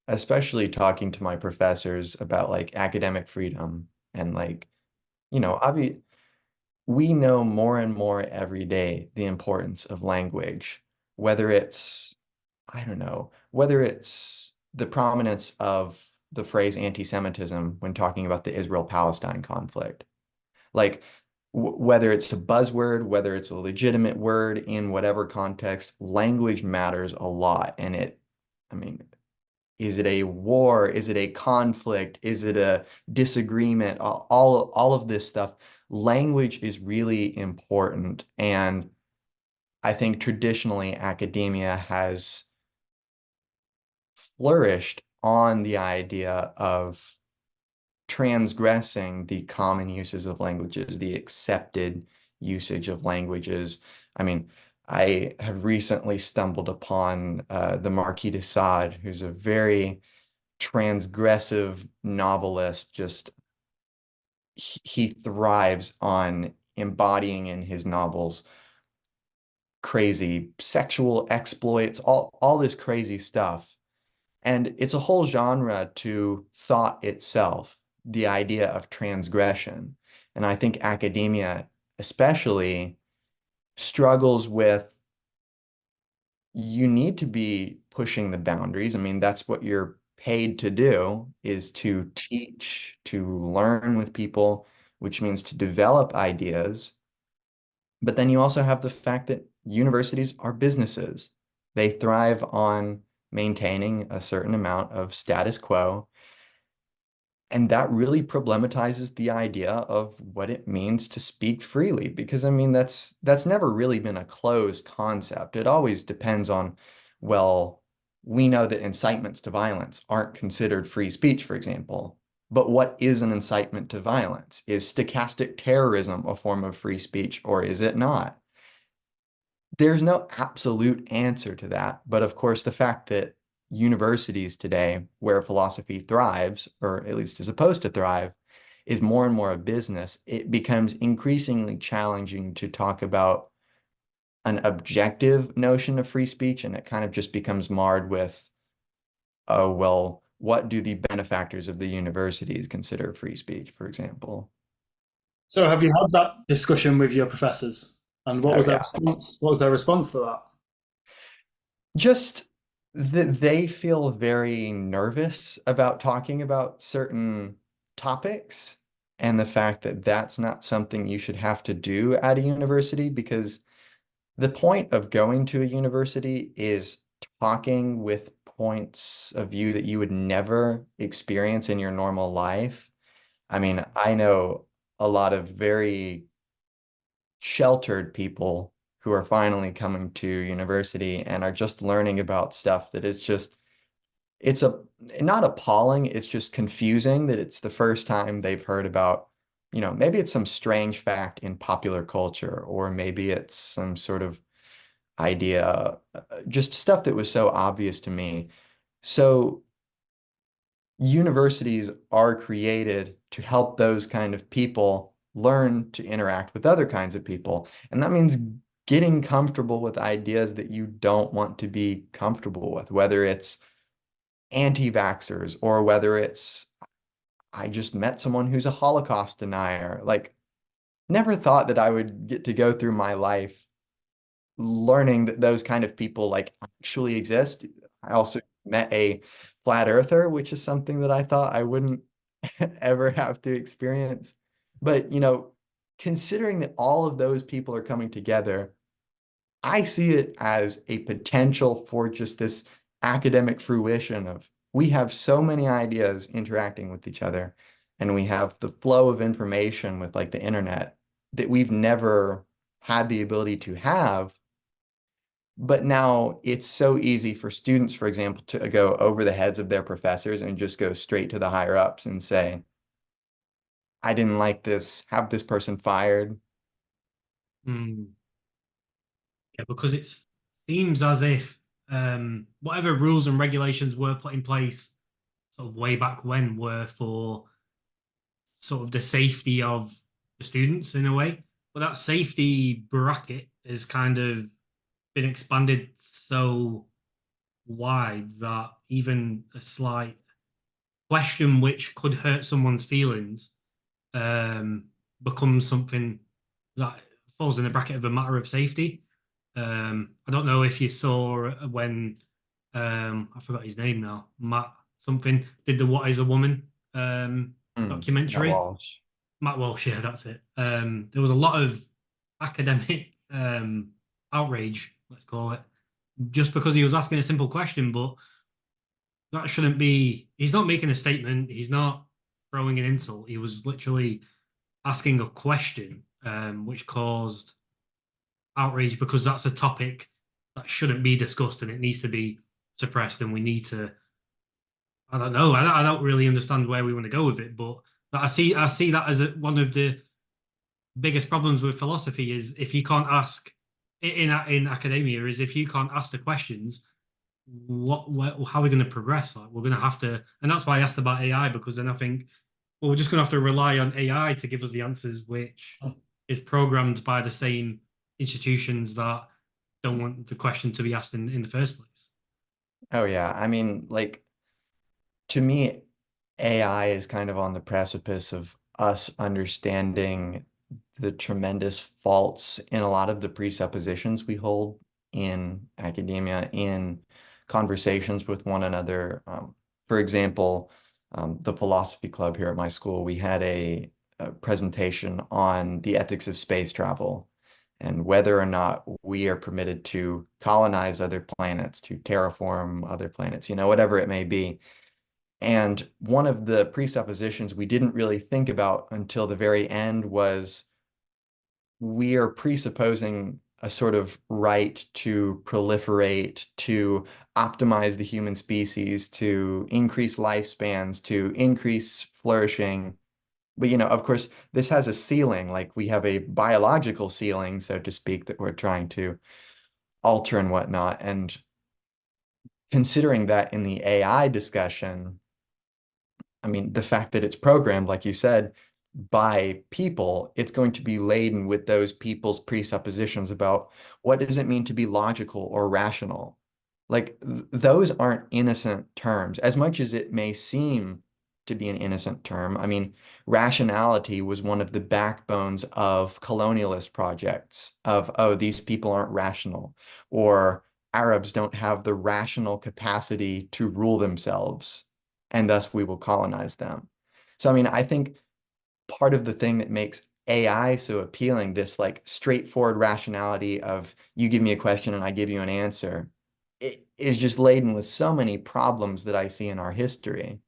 especially talking to my professors about like academic freedom and like, obvi we know more and more every day the importance of language, whether it's, I don't know, whether it's the prominence of the phrase anti-Semitism when talking about the Israel-Palestine conflict. Like, whether it's a buzzword, whether it's a legitimate word in whatever context, language matters a lot. And I mean, is it a war? Is it a conflict? Is it a disagreement? All of this stuff. Language is really important. And I think traditionally academia has flourished on the idea of transgressing the common uses of languages, the accepted usage of languages. I mean, I have recently stumbled upon the Marquis de Sade, who's a very transgressive novelist. Just he thrives on embodying in his novels crazy sexual exploits, all this crazy stuff. And it's a whole genre to thought itself, the idea of transgression. And I think academia especially struggles with you need to be pushing the boundaries. I mean, that's what you're paid to do, is to teach, to learn with people, which means to develop ideas. But then you also have the fact that universities are businesses. They thrive on maintaining a certain amount of status quo. And that really problematizes the idea of what it means to speak freely, because I mean that's never really been a closed concept. It always depends on, well, we know that incitements to violence aren't considered free speech, for example. But what is an incitement to violence? Is stochastic terrorism a form of free speech or is it not? There's no absolute answer to that. But of course, the fact that universities today, where philosophy thrives, or at least is supposed to thrive, is more and more a business, it becomes increasingly challenging to talk about an objective notion of free speech. And it kind of just becomes marred with, oh, well, what do the benefactors of the universities consider free speech, for example? So have you had that discussion with your professors? And what Oh, was their yeah. response? What was their response to that? Just that they feel very nervous about talking about certain topics, and the fact that that's not something you should have to do at a university, because the point of going to a university is talking with points of view that you would never experience in your normal life. I mean, I know a lot of very sheltered people who are finally coming to university and are just learning about stuff that is just, it's a not appalling, it's just confusing that it's the first time they've heard about, maybe it's some strange fact in popular culture, or maybe it's some sort of idea, just stuff that was so obvious to me. So universities are created to help those kind of people learn to interact with other kinds of people. And that means getting comfortable with ideas that you don't want to be comfortable with, whether it's anti-vaxxers or whether it's, I just met someone who's a Holocaust denier. Like, never thought that I would get to go through my life learning that those kind of people like actually exist. I also met a flat earther, which is something that I thought I wouldn't ever have to experience. But, considering that all of those people are coming together, I see it as a potential for just this academic fruition of we have so many ideas interacting with each other, and we have the flow of information with like the internet that we've never had the ability to have. But now it's so easy for students, for example, to go over the heads of their professors and just go straight to the higher ups and say, I didn't like this, have this person fired. Hmm. Yeah, because it seems as if whatever rules and regulations were put in place sort of way back when were for sort of the safety of the students in a way. But that safety bracket has kind of been expanded so wide that even a slight question which could hurt someone's feelings um, becomes something that falls in the bracket of a matter of safety. I don't know if you saw when I forgot his name now, Matt something did the What is a Woman Matt documentary. Walsh. Matt Walsh, yeah, that's it. There was a lot of academic outrage, let's call it, just because he was asking a simple question, but that shouldn't be. He's not making a statement. He's not throwing an insult. He was literally asking a question, which caused outrage because that's a topic that shouldn't be discussed and it needs to be suppressed. And we need to. I don't know. I don't really understand where we want to go with it, but I see that as one of the biggest problems with philosophy is if you can't ask in academia is if you can't ask the questions how are we going to progress? Like we're going to have to, and that's why I asked about AI because then I think, well, we're just going to have to rely on AI to give us the answers, which is programmed by the same institutions that don't want the question to be asked in the first place. Oh yeah. I mean, like to me, AI is kind of on the precipice of us understanding the tremendous faults in a lot of the presuppositions we hold in academia, in conversations with one another. For example, the philosophy club here at my school, we had a presentation on the ethics of space travel and whether or not we are permitted to colonize other planets, to terraform other planets, whatever it may be. And one of the presuppositions we didn't really think about until the very end was we are presupposing a sort of right to proliferate, to optimize the human species, to increase lifespans, to increase flourishing. But, of course, this has a ceiling, like we have a biological ceiling, so to speak, that we're trying to alter and whatnot. And considering that in the AI discussion, I mean, the fact that it's programmed, like you said, by people, it's going to be laden with those people's presuppositions about what does it mean to be logical or rational. Like those aren't innocent terms, as much as it may seem to be an innocent term. I mean, rationality was one of the backbones of colonialist projects of, oh, these people aren't rational, or Arabs don't have the rational capacity to rule themselves and thus we will colonize them. So, I mean, I think part of the thing that makes AI so appealing, this like straightforward rationality of you give me a question and I give you an answer, it is just laden with so many problems that I see in our history.